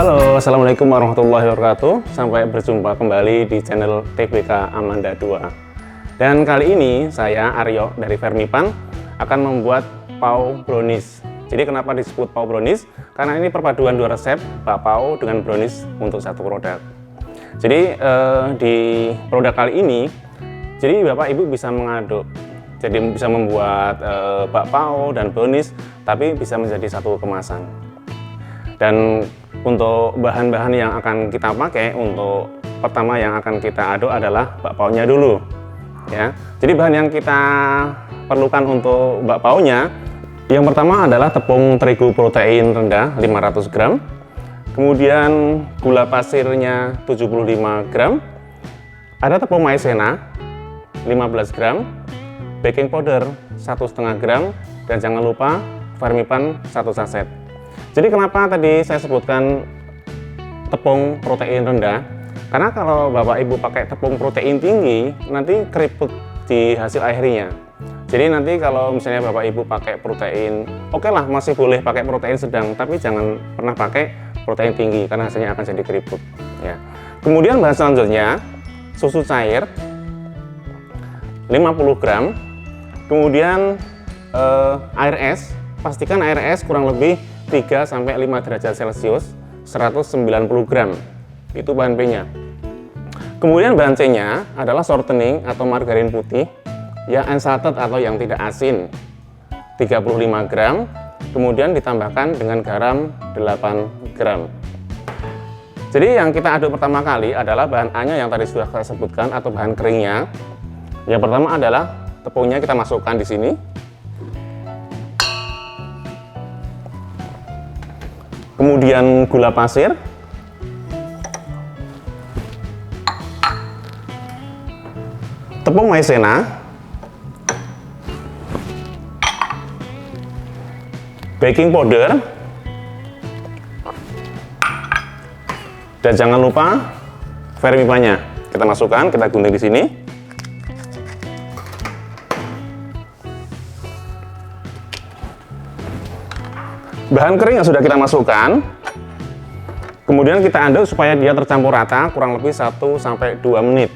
Halo, Assalamualaikum warahmatullahi wabarakatuh. Sampai berjumpa kembali di channel TBK Amanda 2. Dan kali ini saya, Aryo dari Fermipan, akan membuat pau brownies. Jadi kenapa disebut pau brownies? Karena ini perpaduan dua resep, bakpao dengan brownies untuk satu produk. Jadi di produk kali ini, jadi Bapak Ibu bisa mengaduk. Jadi bisa membuat bakpao dan brownies, tapi bisa menjadi satu kemasan. Dan untuk bahan-bahan yang akan kita pakai, untuk pertama yang akan kita aduk adalah bakpaonya dulu ya. Jadi bahan yang kita perlukan untuk bakpaonya, yang pertama adalah tepung terigu protein rendah 500 gram, kemudian gula pasirnya 75 gram, ada tepung maizena 15 gram, baking powder 1,5 gram, dan jangan lupa Fermipan 1 saset. Jadi kenapa tadi saya sebutkan tepung protein rendah? Karena kalau Bapak Ibu pakai tepung protein tinggi, nanti keriput di hasil akhirnya. Jadi nanti kalau misalnya Bapak Ibu pakai protein, oke lah masih boleh pakai protein sedang, tapi jangan pernah pakai protein tinggi karena hasilnya akan jadi keriput. Ya. Kemudian bahan selanjutnya, susu cair 50 gram, kemudian air es, pastikan air es kurang lebih 3-5 derajat Celcius, 190 gram, itu bahan B-nya. Kemudian bahan C-nya adalah shortening atau margarin putih yang unsalted atau yang tidak asin, 35 gram, kemudian ditambahkan dengan garam 8 gram. Jadi yang kita aduk pertama kali adalah bahan A-nya yang tadi sudah saya sebutkan atau bahan keringnya. Yang pertama adalah tepungnya kita masukkan di sini. Kemudian gula pasir, tepung maizena, baking powder, dan jangan lupa Fermipannya. Kita masukkan, kita gunting di sini. Bahan kering yang sudah kita masukkan, kemudian kita aduk supaya dia tercampur rata kurang lebih 1-2 menit.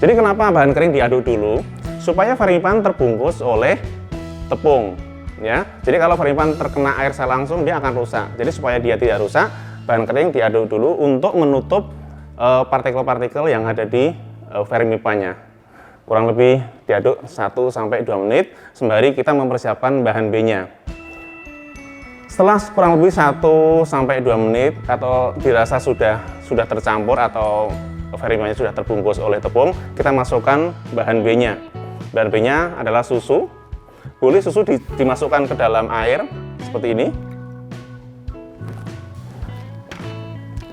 Jadi kenapa bahan kering diaduk dulu? Supaya Fermipan terbungkus oleh tepung ya. Jadi kalau Fermipan terkena air langsung dia akan rusak. Jadi supaya dia tidak rusak, bahan kering diaduk dulu untuk menutup partikel-partikel yang ada di Fermipannya. Kurang lebih diaduk 1-2 menit sembari kita mempersiapkan bahan B-nya. Setelah kurang lebih 1-2 menit atau dirasa sudah tercampur atau Fermipannya sudah terbungkus oleh tepung, kita masukkan bahan B-nya. Bahan B-nya adalah susu. Boleh susu dimasukkan ke dalam air seperti ini.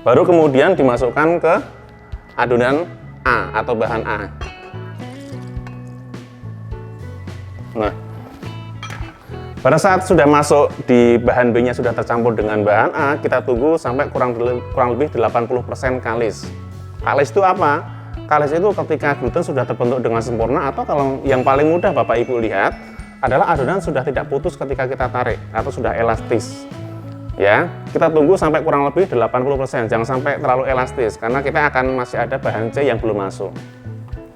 Baru kemudian dimasukkan ke adonan A atau bahan A. Nah, pada saat sudah masuk di bahan B-nya sudah tercampur dengan bahan A, kita tunggu sampai kurang lebih 80% kalis. Kalis itu apa? Kalis itu ketika gluten sudah terbentuk dengan sempurna, atau kalau yang paling mudah Bapak Ibu lihat adalah adonan sudah tidak putus ketika kita tarik atau sudah elastis. Ya, kita tunggu sampai kurang lebih 80%, jangan sampai terlalu elastis karena kita akan masih ada bahan C yang belum masuk.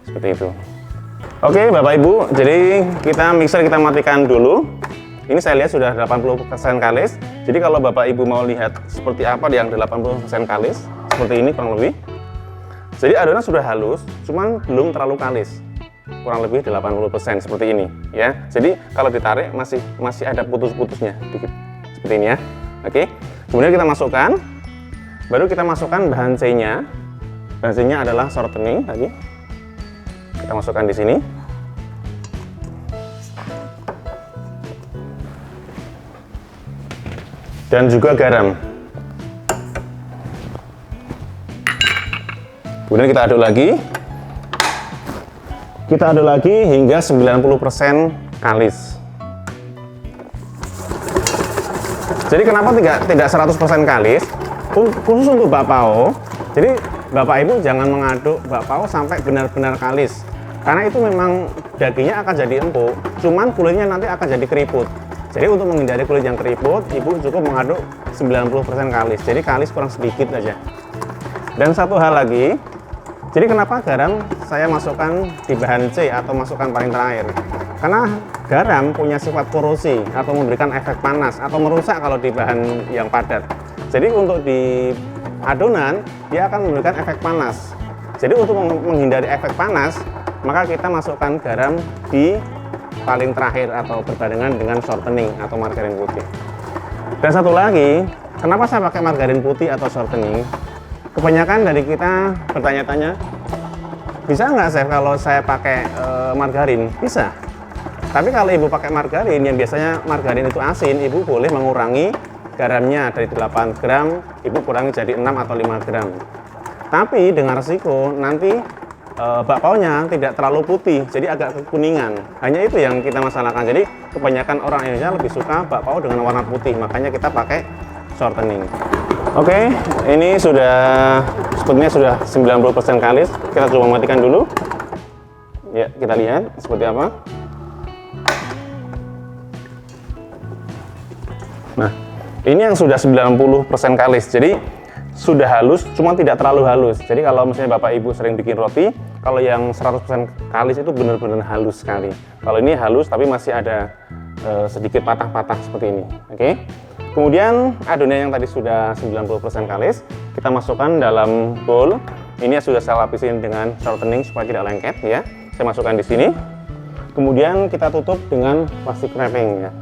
Seperti itu. Oke, Bapak Ibu, jadi mixer kita matikan dulu. Ini saya lihat sudah 80% kalis. Jadi kalau Bapak Ibu mau lihat seperti apa yang 80% kalis, seperti ini kurang lebih. Jadi adonan sudah halus, cuman belum terlalu kalis. Kurang lebih 80% seperti ini ya. Jadi kalau ditarik masih ada putus-putusnya dikit. Seperti ini ya. Oke. Kemudian kita masukkan. Baru kita masukkan bahan C-nya. Bahan C-nya adalah shortening tadi. Kita masukkan di sini. Dan juga garam. Kemudian kita aduk lagi. Kita aduk lagi hingga 90% kalis. Jadi kenapa tidak 100% kalis? Khusus untuk bakpao. Jadi Bapak Ibu jangan mengaduk bakpao sampai benar-benar kalis. Karena itu memang dagingnya akan jadi empuk, cuman kulitnya nanti akan jadi keriput. Jadi untuk menghindari kulit yang keriput, ibu cukup mengaduk 90% kalis. Jadi kalis kurang sedikit aja. Dan satu hal lagi, jadi kenapa garam saya masukkan di bahan C atau masukkan paling terakhir? Karena garam punya sifat korosi atau memberikan efek panas atau merusak kalau di bahan yang padat. Jadi untuk di adonan dia akan memberikan efek panas. Jadi untuk menghindari efek panas, maka kita masukkan garam di paling terakhir atau berbarengan dengan shortening atau margarin putih. Dan satu lagi, kenapa saya pakai margarin putih atau shortening? Kebanyakan dari kita bertanya-tanya, bisa nggak chef kalau saya pakai margarin? Bisa. Tapi kalau ibu pakai margarin, yang biasanya margarin itu asin, ibu boleh mengurangi garamnya dari 8 gram, ibu kurangi jadi 6 atau 5 gram. Tapi dengan resiko nanti bakpaunya tidak terlalu putih, jadi agak kekuningan. Hanya itu yang kita masalahkan. Jadi kebanyakan orang Indonesia lebih suka bakpao dengan warna putih, makanya kita pakai shortening. Oke, ini sepertinya sudah 90% kalis. Kita coba matikan dulu. Ya, kita lihat seperti apa. Nah, ini yang sudah 90% kalis. Jadi sudah halus, cuma tidak terlalu halus. Jadi kalau misalnya Bapak Ibu sering bikin roti, kalau yang 100% kalis itu benar-benar halus sekali. Kalau ini halus tapi masih ada sedikit patah-patah seperti ini. Oke. Kemudian adonan yang tadi sudah 90% kalis, kita masukkan dalam bowl. Ini sudah saya lapisin dengan shortening supaya tidak lengket ya. Saya masukkan di sini. Kemudian kita tutup dengan plastik wrapping ya.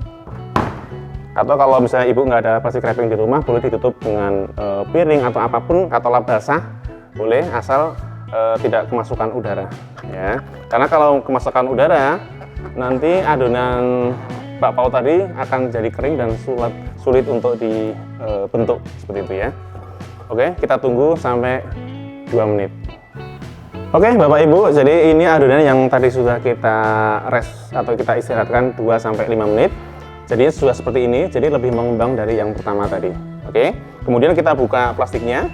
Atau kalau misalnya ibu nggak ada plastik wrapping di rumah, boleh ditutup dengan piring atau apapun, atau lap basah boleh, asal tidak kemasukan udara ya. Karena kalau kemasukan udara, nanti adonan bakpao tadi akan jadi kering dan sulit untuk dibentuk seperti itu ya. Oke, kita tunggu sampai 2 menit. Oke Bapak Ibu, jadi ini adonan yang tadi sudah kita rest atau kita istirahatkan 2-5 menit. Jadinya sudah seperti ini, jadi lebih mengembang dari yang pertama tadi. Oke, kemudian kita buka plastiknya.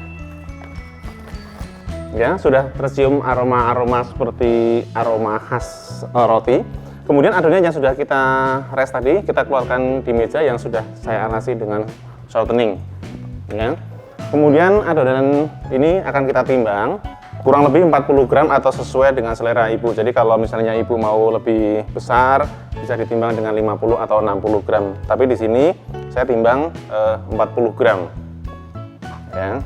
Ya, sudah tercium aroma-aroma seperti aroma khas roti. Kemudian adonan yang sudah kita rest tadi, kita keluarkan di meja yang sudah saya alasi dengan shortening. Ya. Kemudian adonan ini akan kita timbang. Kurang lebih 40 gram atau sesuai dengan selera ibu. Jadi kalau misalnya ibu mau lebih besar, bisa ditimbang dengan 50 atau 60 gram. Tapi di sini saya timbang 40 gram. Ya.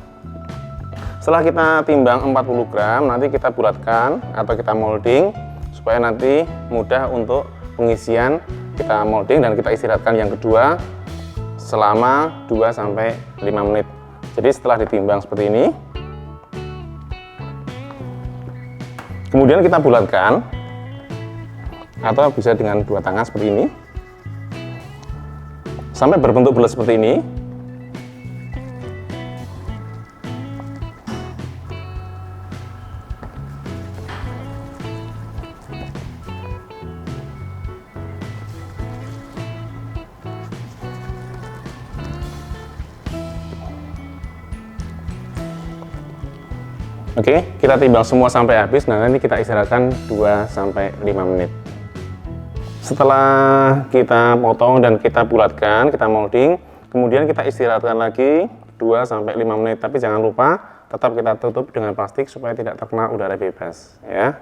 Setelah kita timbang 40 gram, nanti kita bulatkan atau kita molding supaya nanti mudah untuk pengisian. Kita molding dan kita istirahatkan yang kedua selama 2-5 menit. Jadi setelah ditimbang seperti ini, kemudian kita bulatkan atau bisa dengan 2 tangan seperti ini sampai berbentuk bulat seperti ini. Oke, kita timbang semua sampai habis. Nah, nanti kita istirahatkan 2-5 menit. Setelah kita potong dan kita bulatkan, kita molding, kemudian kita istirahatkan lagi 2-5 menit. Tapi jangan lupa tetap kita tutup dengan plastik supaya tidak terkena udara bebas, ya.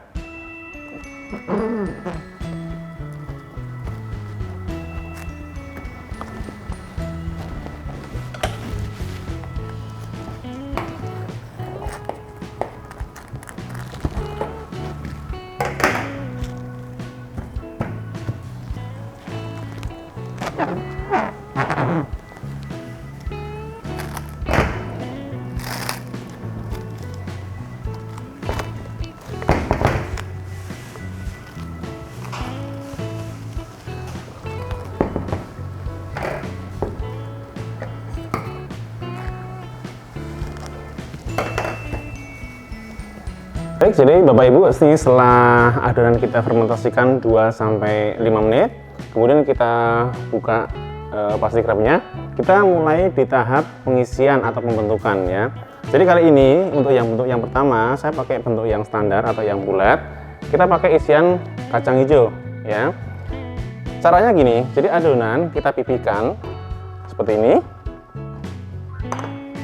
Baik, jadi Bapak Ibu, ini setelah adonan kita fermentasikan 2-5 menit, kemudian kita buka plastik wrapnya, kita mulai di tahap pengisian atau pembentukan ya. Jadi kali ini untuk bentuk yang pertama saya pakai bentuk yang standar atau yang bulat. Kita pakai isian kacang hijau ya. Caranya gini, jadi adonan kita pipihkan seperti ini.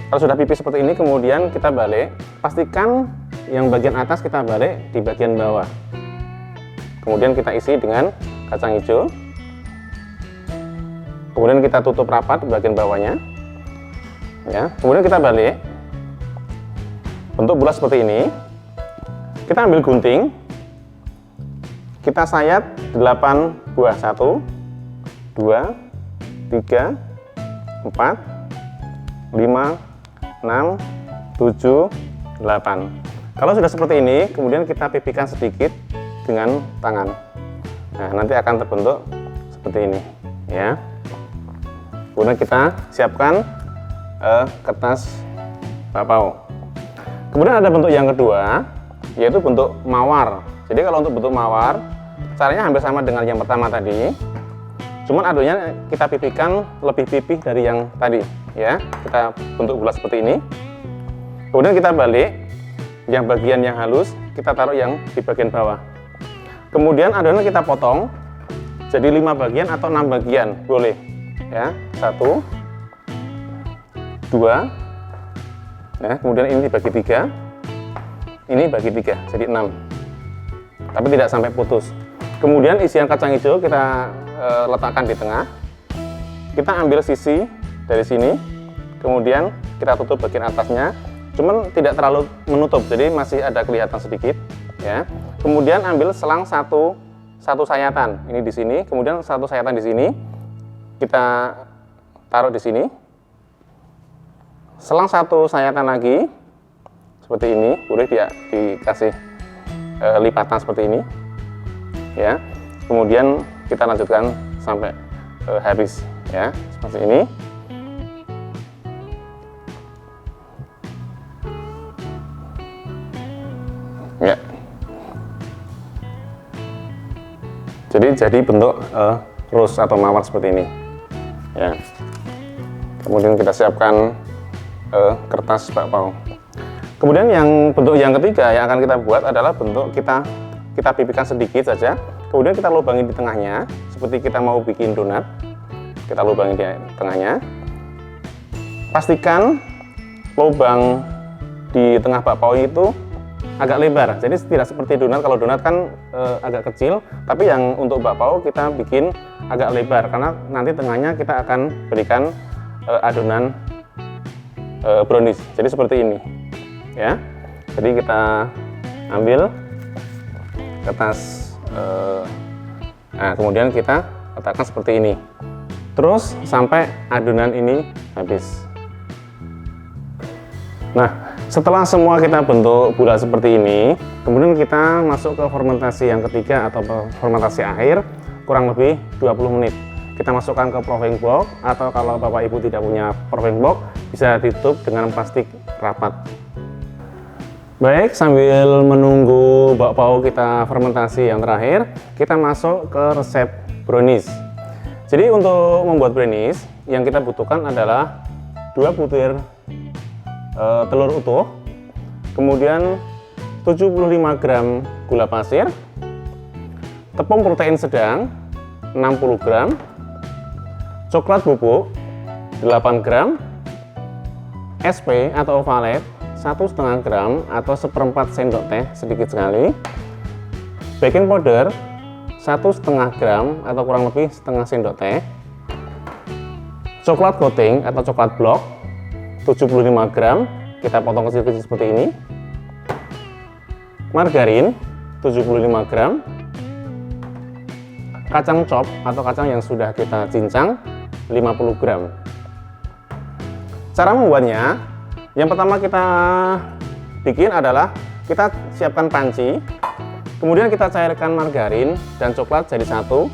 Kalau sudah pipih seperti ini, kemudian kita balik. Pastikan yang bagian atas kita balik di bagian bawah. Kemudian kita isi dengan kacang hijau. Kemudian kita tutup rapat bagian bawahnya. Ya, kemudian kita balik. Bentuk bulat seperti ini. Kita ambil gunting. Kita sayat 8 buah. 1, 2, 3, 4, 5, 6, 7, 8. Kalau sudah seperti ini, kemudian kita pipihkan sedikit dengan tangan. Nah, nanti akan terbentuk seperti ini, ya. Kemudian kita siapkan kertas bakpao. Kemudian ada bentuk yang kedua, yaitu bentuk mawar. Jadi kalau untuk bentuk mawar, caranya hampir sama dengan yang pertama tadi. Cuman adonannya kita pipihkan lebih pipih dari yang tadi, ya. Kita bentuk bulat seperti ini. Kemudian kita balik, yang bagian yang halus kita taruh yang di bagian bawah. Kemudian adonan kita potong jadi 5 bagian atau 6 bagian, boleh, ya. 1, 2, ya. Kemudian ini dibagi 3, ini bagi 3, jadi 6. Tapi tidak sampai putus. Kemudian isian kacang hijau kita letakkan di tengah. Kita ambil sisi dari sini, kemudian kita tutup bagian atasnya, cuman tidak terlalu menutup, jadi masih ada kelihatan sedikit, ya. Kemudian ambil selang satu sayatan, ini di sini, kemudian satu sayatan di sini, kita taruh di sini. Selang satu sayatan lagi, seperti ini, boleh dikasih lipatan seperti ini, ya. Kemudian kita lanjutkan sampai habis, ya, seperti ini. Ya. Jadi bentuk rose atau mawar seperti ini, ya. Kemudian kita siapkan kertas bakpao. Kemudian yang bentuk yang ketiga yang akan kita buat adalah bentuk kita pipihkan sedikit saja. Kemudian kita lubangi di tengahnya, seperti kita mau bikin donat. Kita lubangi di tengahnya. Pastikan lubang di tengah bakpao itu agak lebar. Jadi tidak seperti donat. Kalau donat kan agak kecil, tapi yang untuk bakpao kita bikin agak lebar karena nanti tengahnya kita akan berikan adonan brownies. Jadi seperti ini, ya. Jadi kita ambil kertas. Nah, kemudian kita letakkan seperti ini, terus sampai adonan ini habis. Nah, setelah semua kita bentuk bulat seperti ini, kemudian kita masuk ke fermentasi yang ketiga atau fermentasi akhir, kurang lebih 20 menit. Kita masukkan ke proofing box, atau kalau Bapak Ibu tidak punya proofing box, bisa ditutup dengan plastik rapat. Baik, sambil menunggu bakpao kita fermentasi yang terakhir, kita masuk ke resep brownies. Jadi untuk membuat brownies, yang kita butuhkan adalah 2 butir telur utuh, kemudian 75 gram gula pasir, tepung protein sedang 60 gram, coklat bubuk 8 gram, SP atau ovalet 1,5 gram atau 1/4 sendok teh sedikit sekali, baking powder 1,5 gram atau kurang lebih setengah sendok teh, coklat coating atau coklat blok 75 gram, kita potong kecil-kecil seperti ini, margarin 75 gram, kacang chop atau kacang yang sudah kita cincang 50 gram. Cara membuatnya, yang pertama kita bikin adalah kita siapkan panci, kemudian kita cairkan margarin dan coklat jadi satu.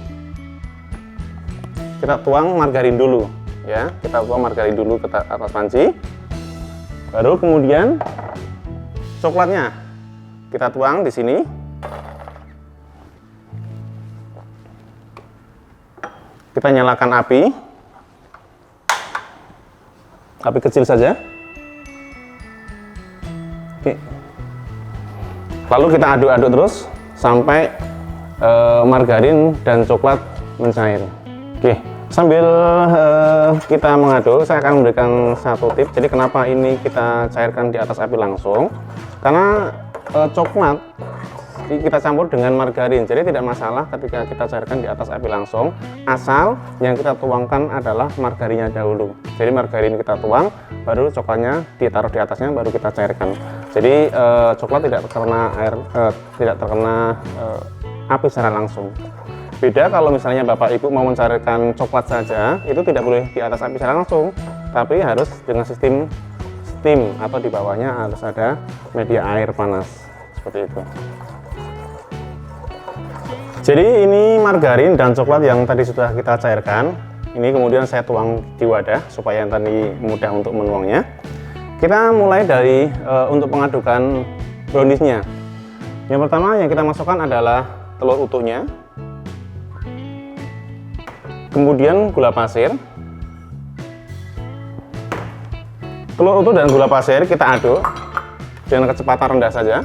Kita tuang margarin dulu, ya. Kita tuang margarin dulu ke atas panci. Baru kemudian coklatnya kita tuang di sini. Kita nyalakan api kecil saja. Oke. Lalu kita aduk-aduk terus sampai margarin dan coklat mencair. Oke, sambil kita mengaduk, saya akan memberikan satu tips. Jadi kenapa ini kita cairkan di atas api langsung? Karena coklat kita campur dengan margarin, jadi tidak masalah ketika kita cairkan di atas api langsung, asal yang kita tuangkan adalah margarinnya dahulu. Jadi margarin kita tuang, baru coklatnya ditaruh di atasnya, baru kita cairkan. Jadi coklat tidak terkena air, tidak terkena api secara langsung. Beda kalau misalnya Bapak Ibu mau mencairkan coklat saja, itu tidak boleh di atas api secara langsung, tapi harus dengan sistem steam, atau di bawahnya harus ada media air panas seperti itu. Jadi ini margarin dan coklat yang tadi sudah kita cairkan. Ini kemudian saya tuang di wadah supaya tadi mudah untuk menuangnya. Kita mulai dari untuk pengadukan browniesnya. Yang pertama yang kita masukkan adalah telur utuhnya, kemudian gula pasir. Telur utuh dan gula pasir kita aduk dengan kecepatan rendah saja.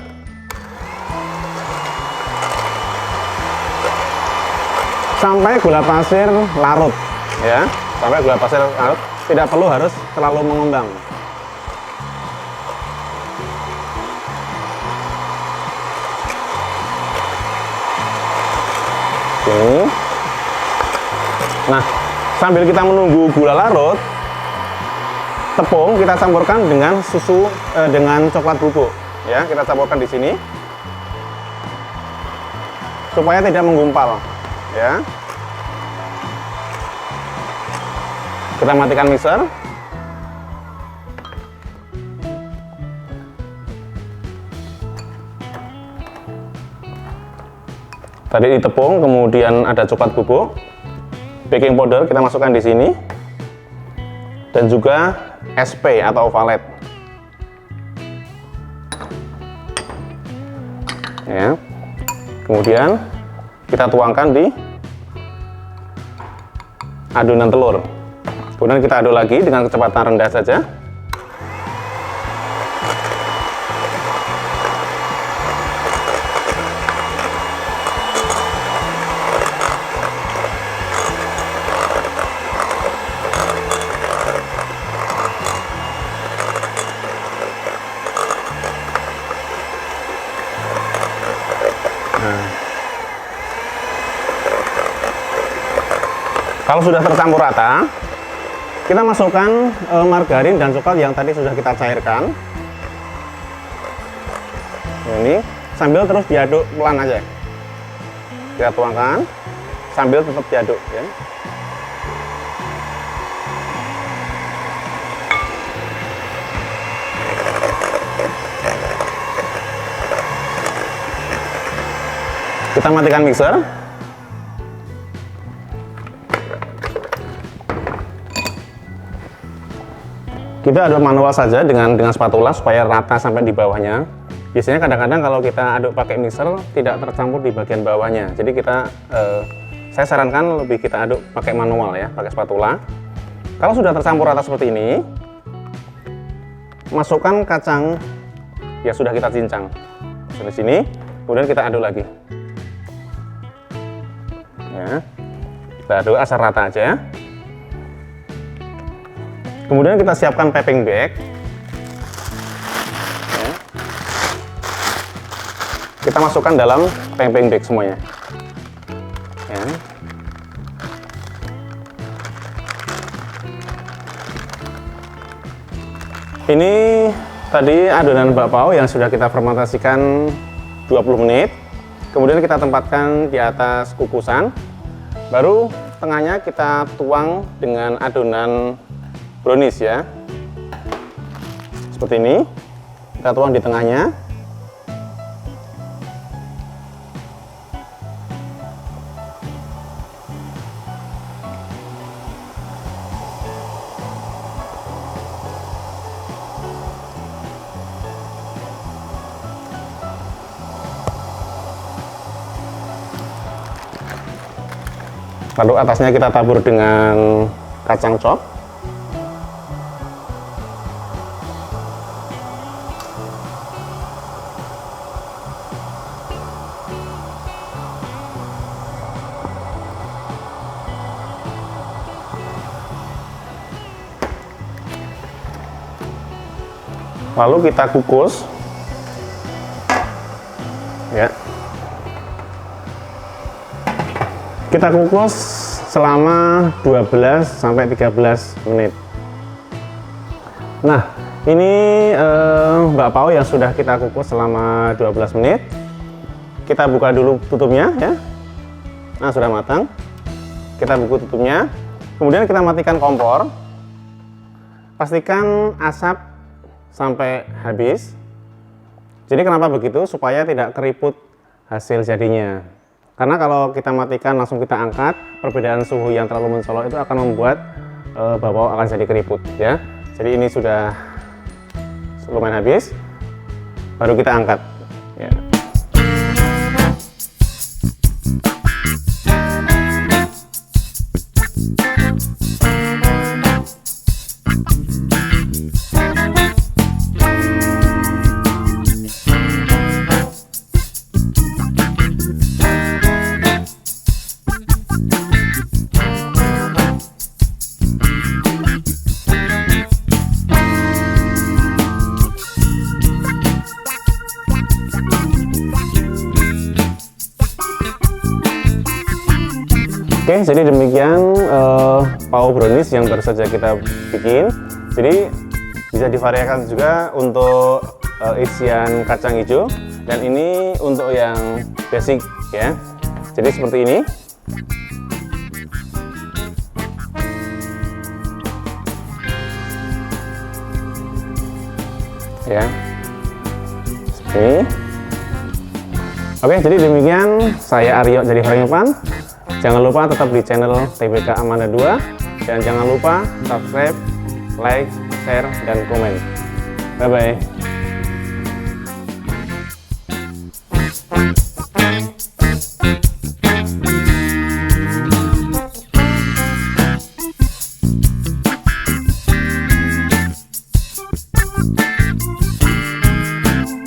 Sampai gula pasir larut, ya, sampai gula pasir larut, tidak perlu harus terlalu mengembang. Oke. Nah, sambil kita menunggu gula larut, tepung kita campurkan dengan susu, dengan coklat bubuk, ya, kita campurkan di sini supaya tidak menggumpal. Ya, kita matikan mixer. Tadi di tepung, kemudian ada coklat bubuk, baking powder kita masukkan di sini, dan juga SP atau ovalet. Ya, kemudian kita tuangkan di adonan telur. Kemudian kita aduk lagi dengan kecepatan rendah saja. Kalau sudah tercampur rata, kita masukkan margarin dan coklat yang tadi sudah kita cairkan. Ini sambil terus diaduk pelan aja. Kita tuangkan sambil tetap diaduk, ya. Kita matikan mixer. Kita aduk manual saja dengan spatula supaya rata sampai di bawahnya. Biasanya kadang-kadang kalau kita aduk pakai mixer tidak tercampur di bagian bawahnya. Jadi saya sarankan lebih kita aduk pakai manual, ya, pakai spatula. Kalau sudah tercampur rata seperti ini, masukkan kacang yang sudah kita cincang di sini. Kemudian kita aduk lagi. Ya, kita aduk asal rata aja. Kemudian kita siapkan piping bag. Ya. Kita masukkan dalam piping bag semuanya. Ya. Ini tadi adonan bakpao yang sudah kita fermentasikan 20 menit. Kemudian kita tempatkan di atas kukusan. Baru tengahnya kita tuang dengan adonan brownies, ya, seperti ini. Kita tuang di tengahnya. Lalu atasnya kita tabur dengan kacang chop. lalu kita kukus ya. Kita kukus selama 12 sampai 13 menit. Nah, ini bakpao yang sudah kita kukus selama 12 menit. Kita buka dulu tutupnya ya. Nah, sudah matang. Kita buka tutupnya. Kemudian kita matikan kompor. Pastikan asap sampai habis. Jadi kenapa begitu? Supaya tidak keriput hasil jadinya. Karena kalau kita matikan langsung kita angkat, perbedaan suhu yang terlalu mencolok itu akan membuat bakpao akan jadi keriput ya. Jadi ini sudah lumayan habis, baru kita angkat ya. Oke, jadi demikian pao brownies yang baru saja kita bikin. Jadi bisa divariakan juga untuk isian kacang hijau, dan ini untuk yang basic ya. Jadi seperti ini. Ya. Seperti ini. Oke, jadi demikian saya Aryo dari Vermi Pan. Jangan lupa tetap di channel TBK Amanda 2 dan jangan lupa subscribe, like, share, dan komen. Bye bye.